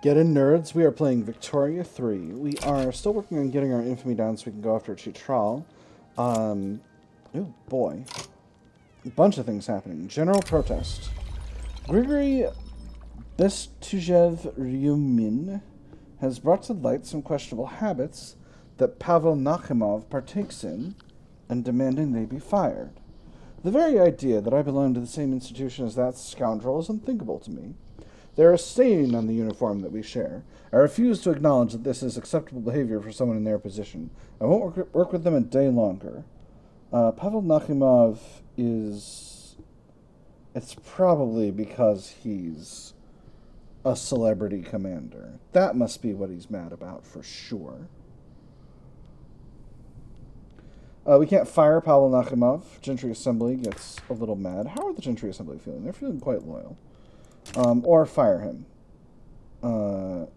Get in, nerds. We are playing Victoria 3. We are still working on getting our infamy down so we can go after Chitral. Oh boy. A bunch of things happening. General protest. Grigory Bestujev Ryumin has brought to light some questionable habits that Pavel Nakhimov partakes in and demanding they be fired. The very idea that I belong to the same institution as that scoundrel is unthinkable to me. There is a stain on the uniform that we share. I refuse to acknowledge that this is acceptable behavior for someone in their position. I won't work with them a day longer. Pavel Nakhimov is... It's probably because he's a celebrity commander. That must be what he's mad about for sure. We can't fire Pavel Nakhimov. Gentry Assembly gets a little mad. How are the Gentry Assembly feeling? They're feeling quite loyal. Or fire him. But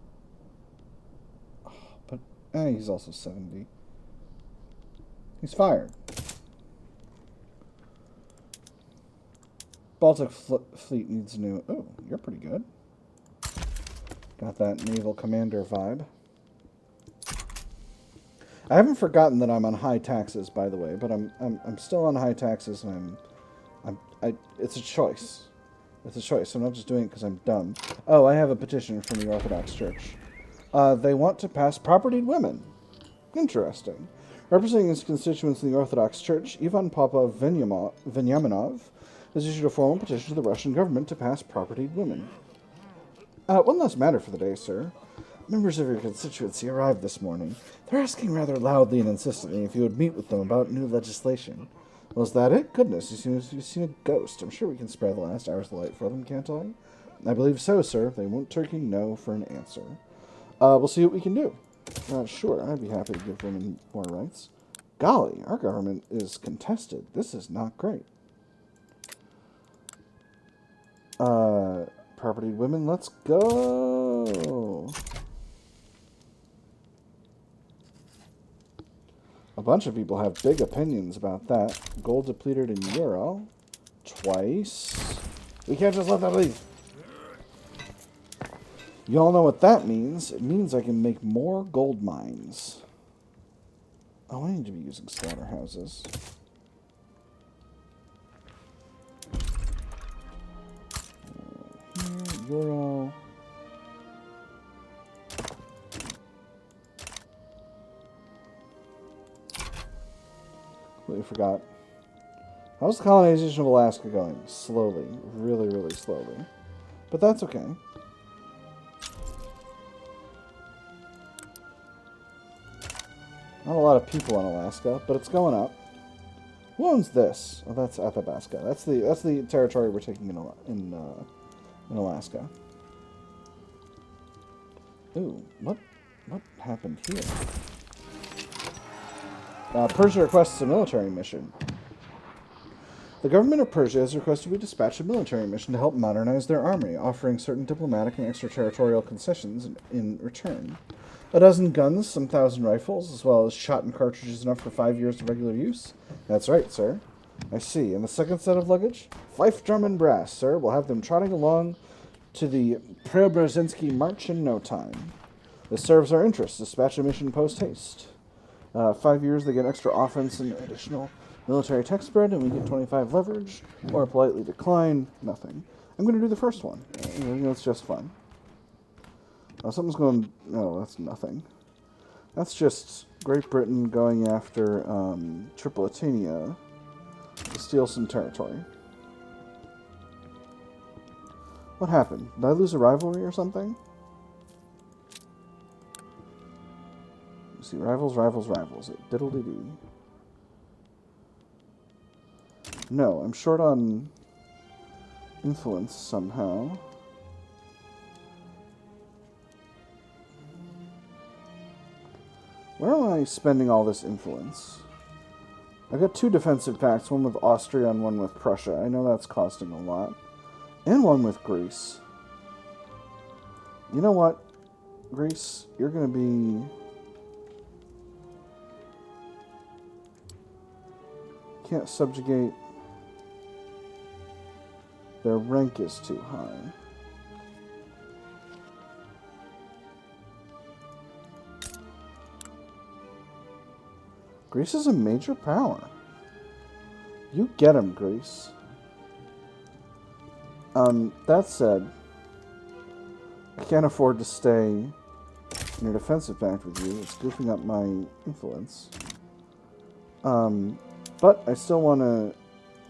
he's also 70. He's fired. Baltic Fleet needs new... Oh, you're pretty good. Got that naval commander vibe. I haven't forgotten that I'm on high taxes, by the way, but I'm still on high taxes, and it's a choice. It's a choice. I'm not just doing it because I'm dumb. Oh, I have a petition from the Orthodox Church. They want to pass propertied women. Interesting. Representing his constituents in the Orthodox Church, Ivan Papa Venyaminov has issued a formal petition to the Russian government to pass propertied women. One last matter for the day, sir. Members of your constituency arrived this morning. They're asking rather loudly and insistently if you would meet with them about new legislation. Well, is that it? Goodness, you've seen a ghost. I'm sure we can spare the last hour's light for them, can't I? I believe so, sir. They won't turkey no for an answer. We'll see what we can do. Sure, I'd be happy to give women more rights. Golly, our government is contested. This is not great. Property women, let's go. A bunch of people have big opinions about that. Gold depleted in euro. Twice. We can't just let that leave. You all know what that means. It means I can make more gold mines. Oh, I need to be using slaughterhouses. Euro. Completely forgot. How's the colonization of Alaska going? Slowly. Really, really slowly. But that's okay. Not a lot of people in Alaska, but it's going up. Who owns this? Oh, that's Athabasca. That's the territory we're taking in Alaska. Ooh, what happened here? Persia requests a military mission. The government of Persia has requested we dispatch a military mission to help modernize their army, offering certain diplomatic and extraterritorial concessions in return. 12 guns, some 1,000 rifles, as well as shot and cartridges enough for 5 years of regular use. That's right, sir. I see. And the second set of luggage? Fife, drum, and brass, sir. We'll have them trotting along to the Preobrazhensky March in no time. This serves our interests. Dispatch a mission post-haste. 5 years, they get extra offense and additional military tech spread, and we get 25 leverage. Or politely decline. Nothing. I'm going to do the first one. It's just fun. Something's going... No, that's nothing. That's just Great Britain going after Tripolitania to steal some territory. What happened? Did I lose a rivalry or something? Let's see, rivals. Diddle-dee-dee. No, I'm short on influence somehow. Where am I spending all this influence? I've got 2 defensive pacts, one with Austria and one with Prussia. I know that's costing a lot. And one with Greece. You know what, Greece? You're going to be... Can't subjugate. Their rank is too high. Greece is a major power. You get him, Greece. That said, I can't afford to stay in a defensive pact with you. It's goofing up my influence. But I still want to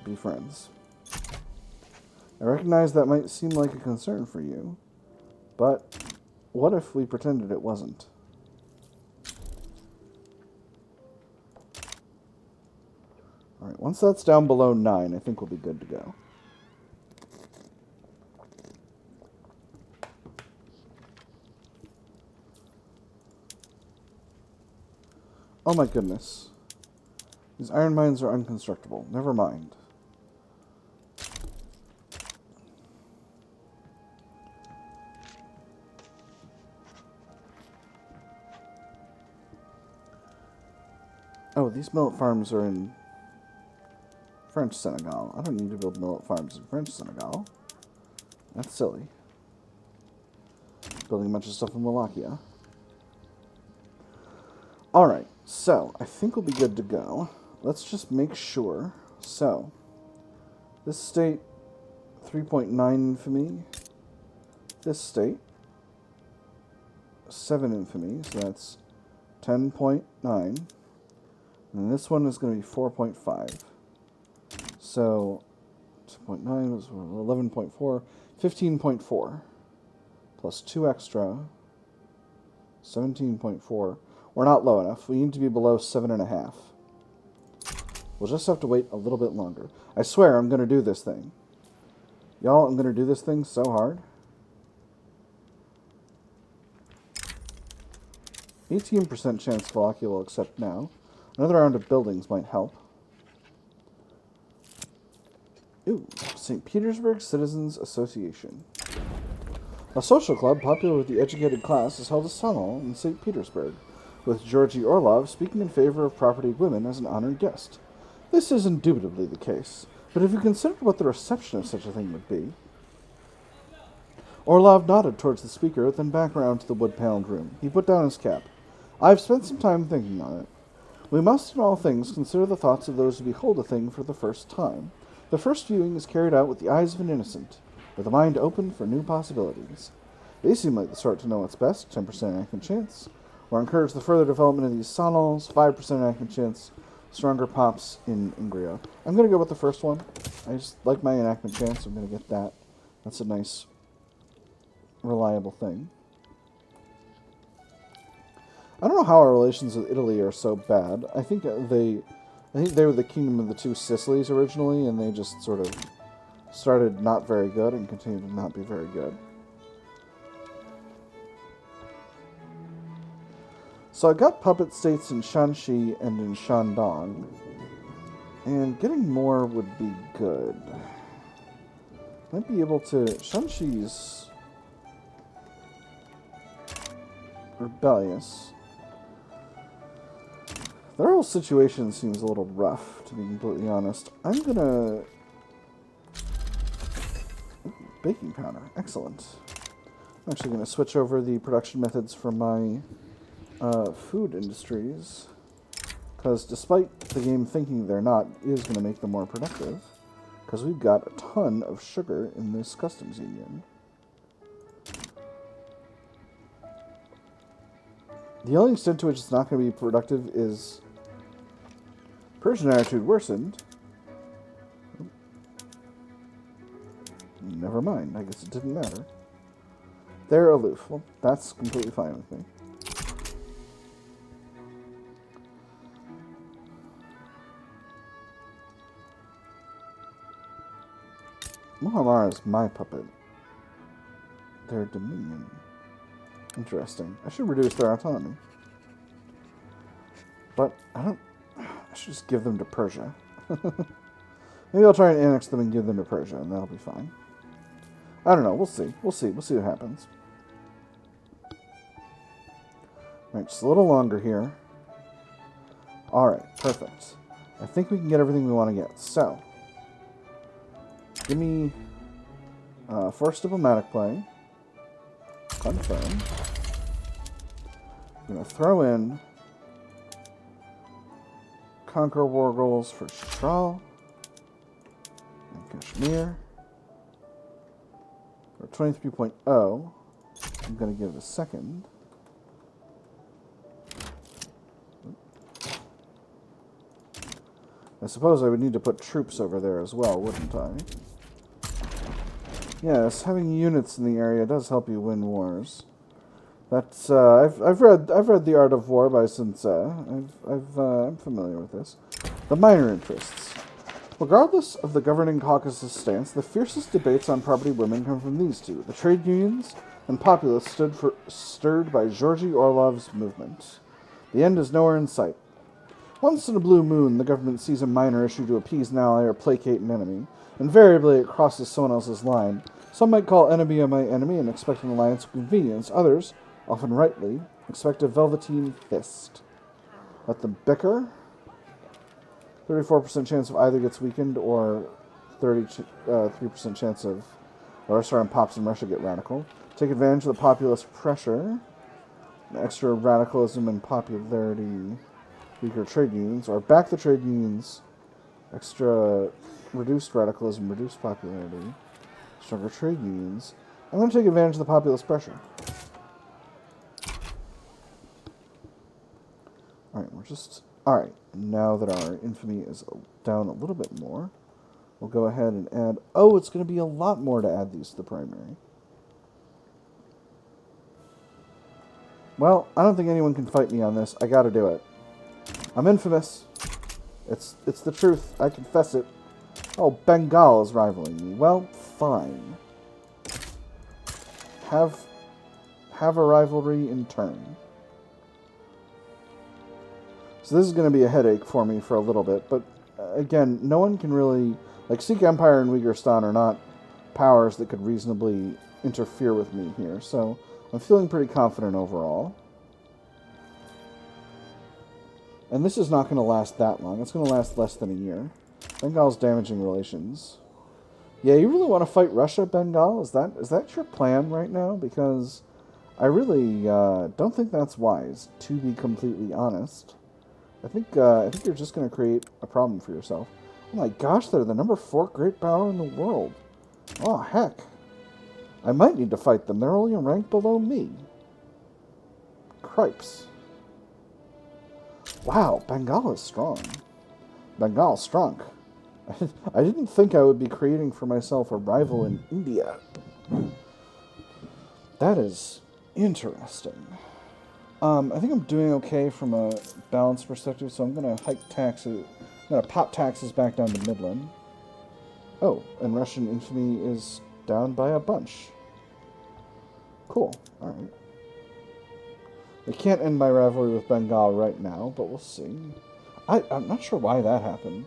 be friends. I recognize that might seem like a concern for you, but what if we pretended it wasn't? Alright, once that's down below 9, I think we'll be good to go. Oh my goodness. These iron mines are unconstructible. Never mind. Oh, these millet farms are in French Senegal. I don't need to build millet farms in French Senegal. That's silly. Building a bunch of stuff in Wallachia. Alright, so I think we'll be good to go. Let's just make sure. So, this state, 3.9 infamy. This state, 7 infamy, so that's 10.9. And this one is going to be 4.5. So, 2.9 was 11.4, 15.4. Plus 2 extra, 17.4. We're not low enough. We need to be below 7.5. We'll just have to wait a little bit longer. I swear I'm going to do this thing. Y'all, I'm going to do this thing so hard. 18% chance Wallachia will accept now. Another round of buildings might help. Ooh, St. Petersburg Citizens Association. A social club popular with the educated class has held a salon in St. Petersburg, with Georgy Orlov speaking in favor of property of women as an honored guest. This is indubitably the case, but have you considered what the reception of such a thing would be? Orlov nodded towards the speaker, then back around to the wood-paneled room. He put down his cap. I've spent some time thinking on it. We must in all things consider the thoughts of those who behold a thing for the first time. The first viewing is carried out with the eyes of an innocent, with a mind open for new possibilities. They seem like the sort to know what's best, 10% enactment chance, or encourage the further development of these salons, 5% enactment chance, stronger pops in Ingria. I'm going to go with the first one. I just like my enactment chance. I'm going to get that. That's a nice, reliable thing. I don't know how our relations with Italy are so bad. I think they were the kingdom of the two Sicilies originally, and they just sort of started not very good and continued to not be very good. So I got puppet states in Shanxi and in Shandong, and getting more would be good. Might be able to... Shanxi's rebellious. Their whole situation seems a little rough, to be completely honest. I'm gonna... Baking powder. Excellent. I'm actually going to switch over the production methods for my food industries, because despite the game thinking they're not, it is going to make them more productive, because we've got a ton of sugar in this customs union. The only extent to which it's not going to be productive is Persian attitude worsened. Never mind, I guess it didn't matter. They're aloof. Well, that's completely fine with me. Muhammar is my puppet. Their dominion. Interesting. I should reduce their autonomy. But I should just give them to Persia. Maybe I'll try and annex them and give them to Persia, and that'll be fine. I don't know. We'll see. We'll see what happens. Alright, just a little longer here. Alright, perfect. I think we can get everything we want to get. So, give me forced diplomatic play. Confirm. I'm going to throw in conquer war goals for Chitral and Kashmir. For 23.0, I'm going to give it a second. I suppose I would need to put troops over there as well, wouldn't I? Yes, having units in the area does help you win wars. That's I've read The Art of War by Sun Tzu. I'm familiar with this. The minor interests. Regardless of the governing caucus's stance, the fiercest debates on property women come from these two: the trade unions and Populists stirred by Georgy Orlov's movement. The end is nowhere in sight. Once in a blue moon, the government sees a minor issue to appease an ally or placate an enemy. Invariably, it crosses someone else's line. Some might call enemy my enemy and expect an alliance of convenience. Others, often rightly, expect a velveteen fist. Let them bicker. 34% chance of either gets weakened, or 33% chance of the restaurant pops and Russia get radical. Take advantage of the populist pressure. Extra radicalism and popularity. Weaker trade unions, or back the trade unions. Extra reduced radicalism, reduced popularity. Stronger trade unions. I'm going to take advantage of the populist pressure. Alright, now that our infamy is down a little bit more, we'll go ahead and add... Oh, it's going to be a lot more to add these to the primary. Well, I don't think anyone can fight me on this. I gotta do it. I'm infamous. It's the truth. I confess it. Oh, Bengal is rivaling me. Well, fine. Have a rivalry in turn. So this is going to be a headache for me for a little bit, but again, no one can really... Like, Sikh Empire and Uyghurstan are not powers that could reasonably interfere with me here, so I'm feeling pretty confident overall. And this is not going to last that long. It's going to last less than a year. Bengal's damaging relations. Yeah, you really want to fight Russia, Bengal? Is that your plan right now? Because I really don't think that's wise, to be completely honest. I think you're just going to create a problem for yourself. Oh my gosh, they're the number 4 great power in the world. Oh, heck. I might need to fight them. They're only a rank below me. Cripes. Wow, Bengal is strong. Bengal's strong. I didn't think I would be creating for myself a rival in India. That is interesting. I think I'm doing okay from a balance perspective, so I'm going to hike taxes. I'm going to pop taxes back down to Midland. Oh, and Russian infamy is down by a bunch. Cool. Alright. I can't end my rivalry with Bengal right now, but we'll see. I'm not sure why that happened.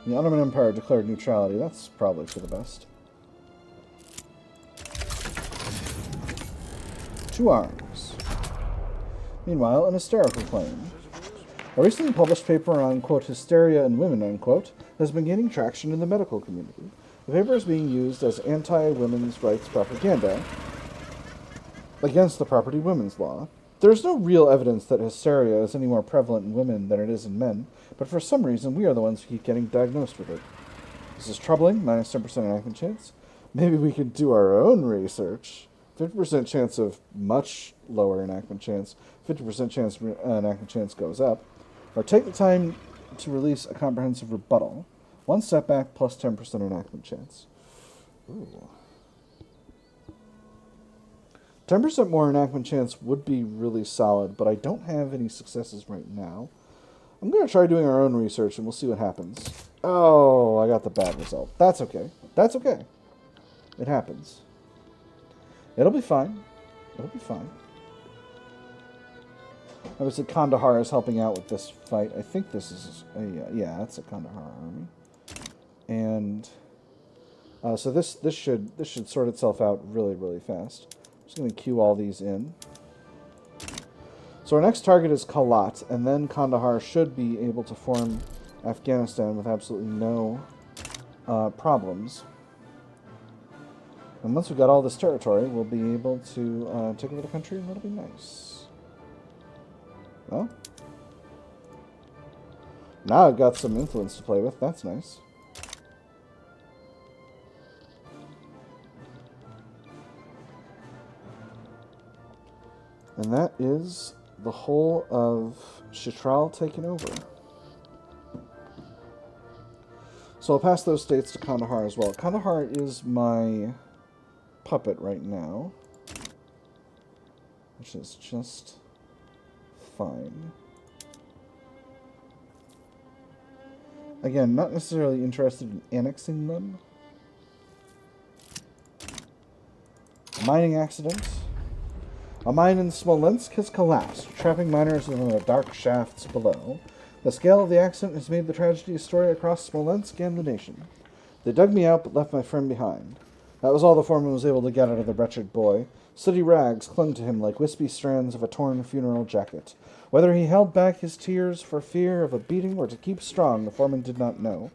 The Ottoman Empire declared neutrality. That's probably for the best. 2 arms. Meanwhile, an hysterical claim. A recently published paper on, quote, hysteria in women, unquote, has been gaining traction in the medical community. The paper is being used as anti-women's rights propaganda against the property women's law. There is no real evidence that hysteria is any more prevalent in women than it is in men, but for some reason we are the ones who keep getting diagnosed with it. This is troubling, minus 10% enactment chance. Maybe we could do our own research. 50% chance of much lower enactment chance, 50% chance enactment chance goes up. Or take the time to release a comprehensive rebuttal. 1 setback plus 10% enactment chance. Ooh. 10% more enactment chance would be really solid, but I don't have any successes right now. I'm going to try doing our own research, and we'll see what happens. Oh, I got the bad result. That's okay. That's okay. It happens. It'll be fine. It'll be fine. Obviously, Kandahar is helping out with this fight. I think this is a... yeah, that's a Kandahar army. And... so this should sort itself out really, really fast. I'm just going to queue all these in. So our next target is Kalat, and then Kandahar should be able to form Afghanistan with absolutely no problems. And once we've got all this territory, we'll be able to take over the country, and that'll be nice. Well, now I've got some influence to play with. That's nice. And that is the whole of Chitral taken over. So I'll pass those states to Kandahar as well. Kandahar is my puppet right now, which is just fine. Again, not necessarily interested in annexing them. Mining accident. A mine in Smolensk has collapsed, trapping miners in the dark shafts below. The scale of the accident has made the tragedy a story across Smolensk and the nation. They dug me out but left my friend behind. That was all the foreman was able to get out of the wretched boy. Sooty rags clung to him like wispy strands of a torn funeral jacket. Whether he held back his tears for fear of a beating or to keep strong, the foreman did not know.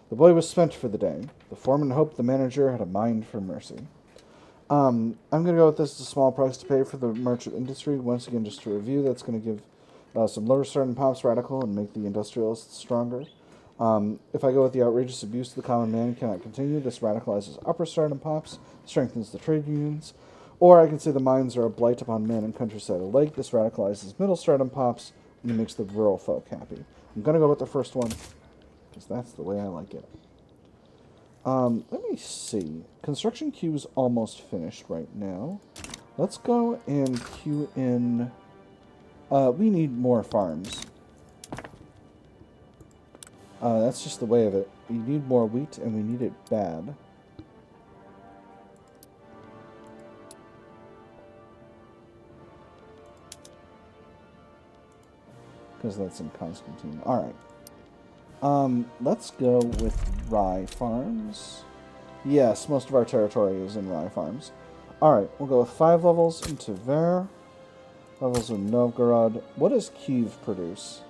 The boy was spent for the day. The foreman hoped the manager had a mind for mercy. I'm going to go with this as a small price to pay for the merchant industry. Once again, just to review, that's going to give some lower starting pops radical and make the industrialists stronger. If I go with the outrageous abuse of the common man cannot continue, this radicalizes upper stardom pops, strengthens the trade unions. Or I can say the mines are a blight upon man and countryside alike. This radicalizes middle stardom pops, and it makes the rural folk happy. I'm going to go with the first one, because that's the way I like it. Let me see. Construction queue is almost finished right now. Let's go and queue in... we need more farms. That's just the way of it. We need more wheat, and we need it bad. Because that's in Constantine. Alright. Let's go with rye farms. Yes, most of our territory is in rye farms. Alright, we'll go with 5 levels in Tver. Levels in Novgorod. What does Kiev produce?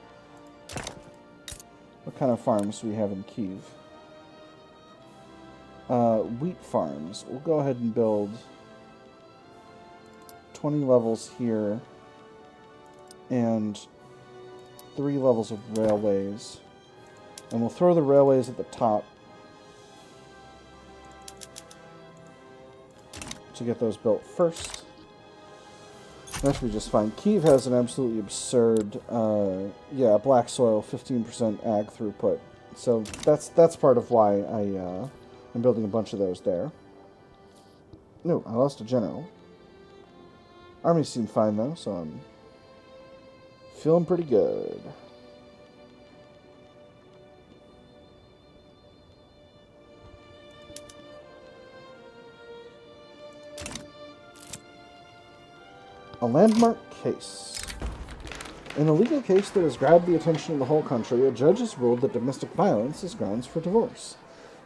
What kind of farms do we have in Kiev? Wheat farms. We'll go ahead and build 20 levels here and 3 levels of railways. And we'll throw the railways at the top to get those built first. That should be just fine. Kiev has an absolutely absurd, black soil, 15% ag throughput. So that's part of why I'm building a bunch of those there. No, I lost a general. Army seemed fine though, so I'm feeling pretty good. A landmark case. In a legal case that has grabbed the attention of the whole country, a judge has ruled that domestic violence is grounds for divorce.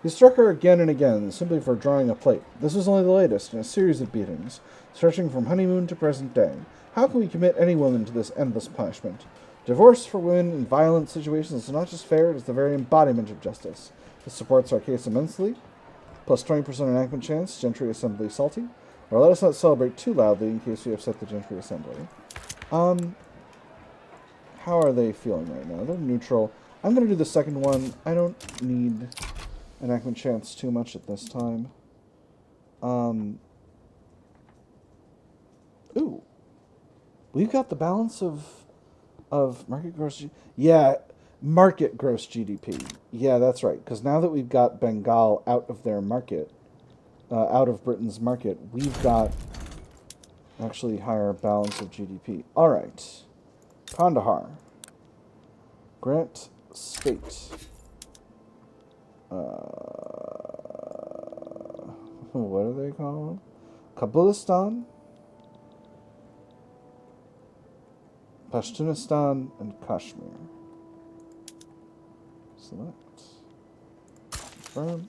He struck her again and again, simply for drawing a plate. This was only the latest in a series of beatings, stretching from honeymoon to present day. How can we commit any woman to this endless punishment? Divorce for women in violent situations is not just fair, it is the very embodiment of justice. This supports our case immensely. Plus 20% enactment chance, Gentry Assembly salty. Or let us not celebrate too loudly in case we upset the Gentry Assembly. How are they feeling right now? They're neutral. I'm going to do the second one. I don't need enactment chance too much at this time. Ooh. We've got the balance of market gross... Yeah, market gross GDP. Yeah, that's right. Because now that we've got Bengal out of their market... out of Britain's market, we've got actually higher balance of GDP. All right. Kandahar. Grant state. What do they call them? Kabulistan, Pashtunistan, and Kashmir. Select. Confirm.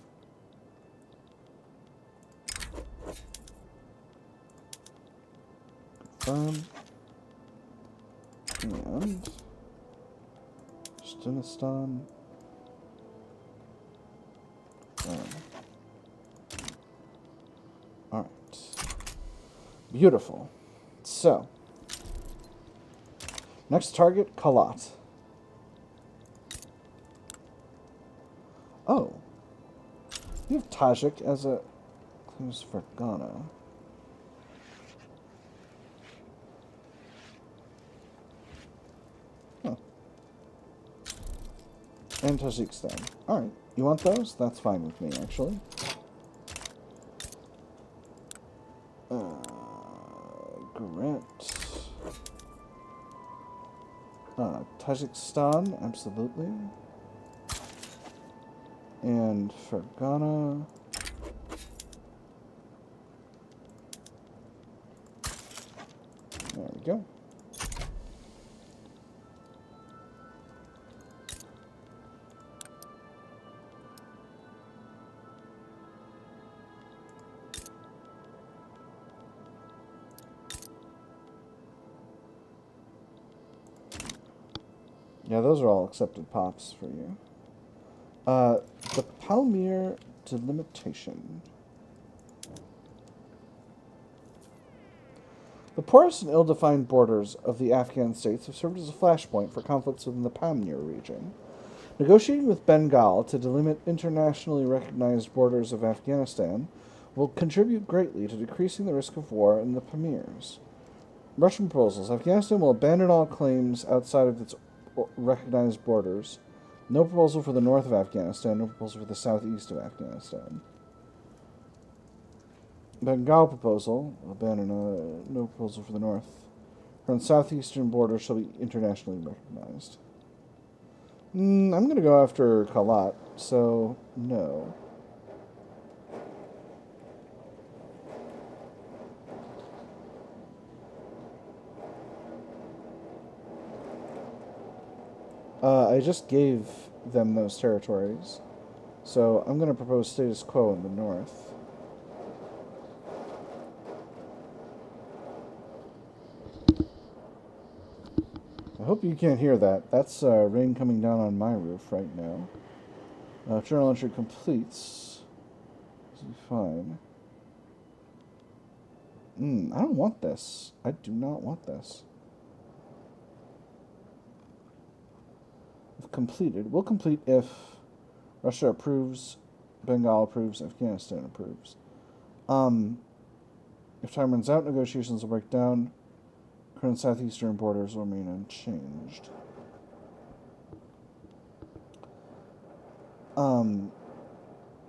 And Pashtunistan. Beautiful. So, next target, Kalat. Oh. You have Tajik as a claims for Ghana. Huh. And Tajikistan. Alright. You want those? That's fine with me, actually. Grant. Tajikistan, absolutely. And Fergana. There we go. Yeah, those are all accepted pops for you. The Palmyr delimitation. The porous and ill-defined borders of the Afghan states have served as a flashpoint for conflicts within the Pamir region. Negotiating with Bengal to delimit internationally recognized borders of Afghanistan will contribute greatly to decreasing the risk of war in the Pamirs. Russian proposals. Afghanistan will abandon all claims outside of its recognized borders. No proposal for the north of Afghanistan, no proposal for the southeast of Afghanistan. Bengal proposal, abandon no proposal for the north. From the southeastern border shall be internationally recognized. I'm going to go after Kalat, so no. I just gave them those territories, so I'm going to propose status quo in the north. I hope you can't hear that. That's rain coming down on my roof right now. Journal entry completes. This will be fine. I don't want this. I do not want this. If completed. We'll complete if Russia approves, Bengal approves, Afghanistan approves. If time runs out, negotiations will break down. Current southeastern borders will remain unchanged.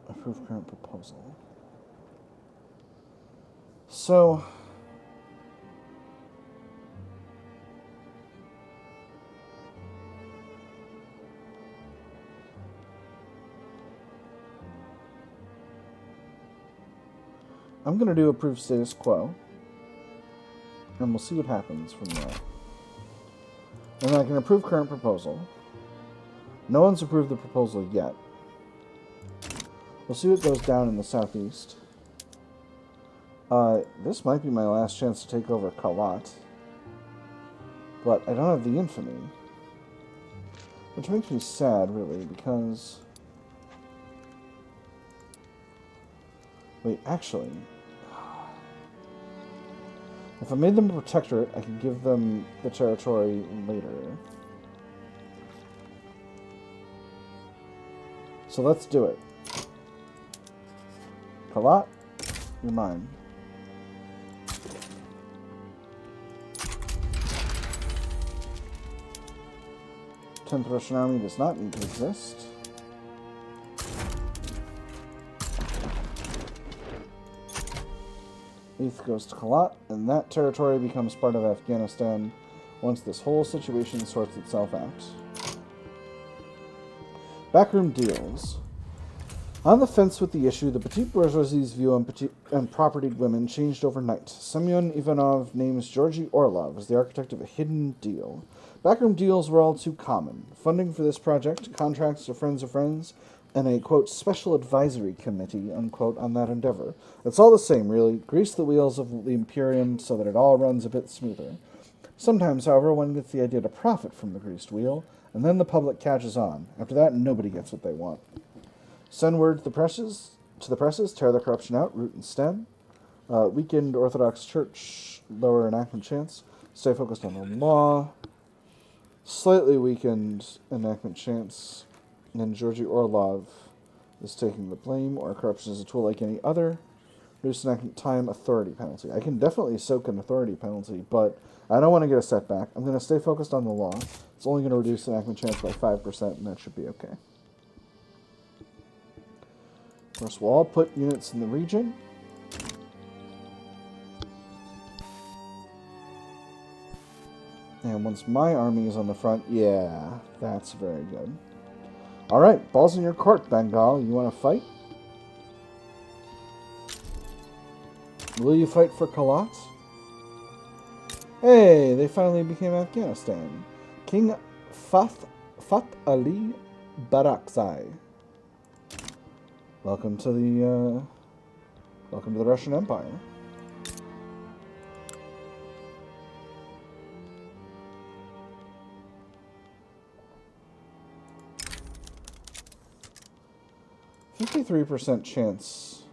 Approve current proposal. So, I'm going to do approve status quo. And we'll see what happens from there. And then I can approve current proposal. No one's approved the proposal yet. We'll see what goes down in the southeast. This might be my last chance to take over Kalat. But I don't have the infamy. Which makes me sad, really, because... Wait, actually... If I made them a protectorate, I could give them the territory later. So let's do it. Kalat, you're mine. 10th Russian Army does not need to exist. Eighth goes to Kalat, and that territory becomes part of Afghanistan once this whole situation sorts itself out. Backroom deals. On the fence with the issue, the petite bourgeoisie's view on propertied women changed overnight. Semyon Ivanov names Georgy Orlov as the architect of a hidden deal. Backroom deals were all too common. Funding for this project, contracts to friends of friends, and a, quote, special advisory committee, unquote, on that endeavor. It's all the same, really. Grease the wheels of the Imperium so that it all runs a bit smoother. Sometimes, however, one gets the idea to profit from the greased wheel, and then the public catches on. After that, nobody gets what they want. Send word to the presses, tear the corruption out, root and stem. Weakened Orthodox Church, lower enactment chance. Stay focused on the law. Slightly weakened enactment chance. And Georgy Orlov is taking the blame, or corruption is a tool like any other. Reduce enactment time, authority penalty. I can definitely soak an authority penalty, but I don't want to get a setback. I'm going to stay focused on the law. It's only going to reduce enactment chance by 5%, and that should be okay. Of course, we'll all put units in the region. And once my army is on the front, yeah, that's very good. All right, balls in your court, Bengal. You want to fight? Will you fight for Kalat? Hey, they finally became Afghanistan. King Fath Ali Barakzai. Welcome to the Russian Empire. %53 chance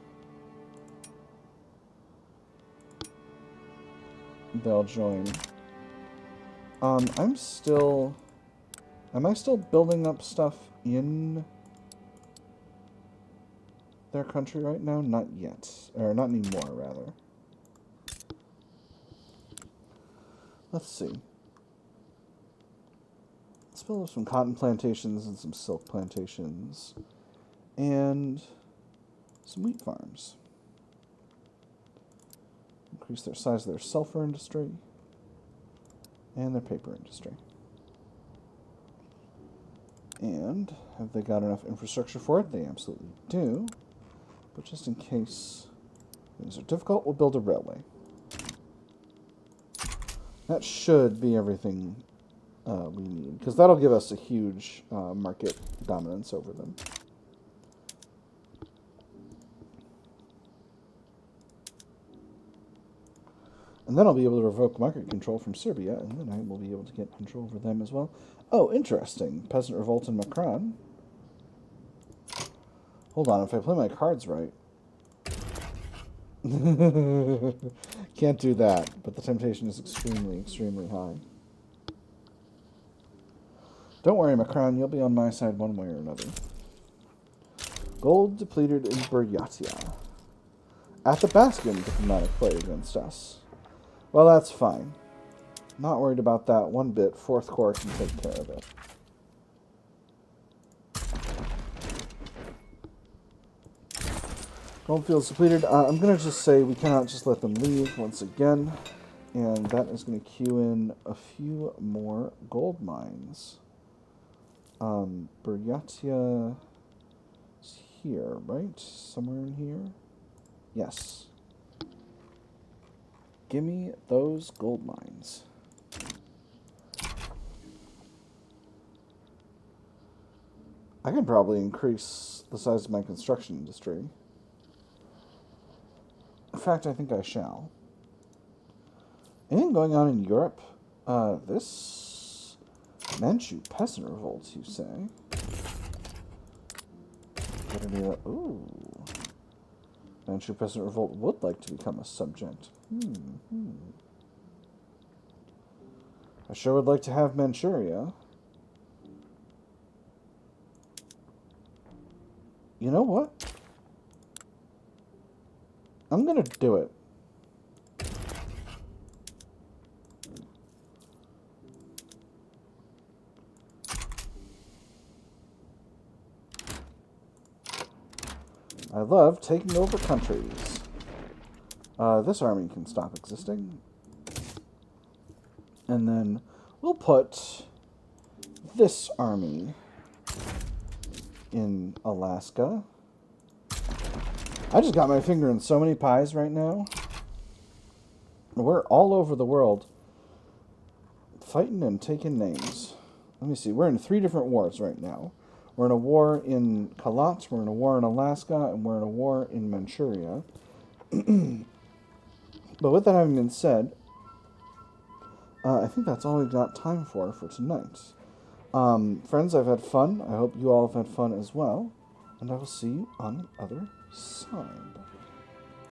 they'll join. Am I still building up stuff in their country right now? Not yet. Or not anymore, rather. Let's see. Let's build up some cotton plantations and some silk plantations. And some wheat farms. Increase their size of their sulfur industry and their paper industry. And have they got enough infrastructure for it? They absolutely do. But just in case things are difficult, we'll build a railway. That should be everything we need, because that'll give us a huge market dominance over them. And then I'll be able to revoke market control from Serbia, and then I will be able to get control over them as well. Oh, interesting. Peasant revolt in Makran. Hold on, if I play my cards right. Can't do that, but the temptation is extremely, extremely high. Don't worry, Makran, you'll be on my side one way or another. Gold depleted in Buryatia. At the Baskin, diplomatic play against us. Well, that's fine. Not worried about that one bit. Fourth Corps can take care of it. Goldfields depleted. I'm going to just say we cannot just let them leave once again. And that is going to cue in a few more gold mines. Buryatia is here, right? Somewhere in here? Yes. Give me those gold mines. I can probably increase the size of my construction industry. In fact, I think I shall. Anything going on in Europe? This Manchu peasant revolt, you say? Ooh. Manchu peasant revolt would like to become a subject. I sure would like to have Manchuria. You know what? I'm gonna do it. I love taking over countries. This army can stop existing. And then we'll put this army in Alaska. I just got my finger in so many pies right now. We're all over the world fighting and taking names. Let me see. We're in 3 different wars right now. We're in a war in Kalat, we're in a war in Alaska, and we're in a war in Manchuria. But with that having been said, I think that's all we've got time for tonight. Friends, I've had fun. I hope you all have had fun as well. And I will see you on the other side.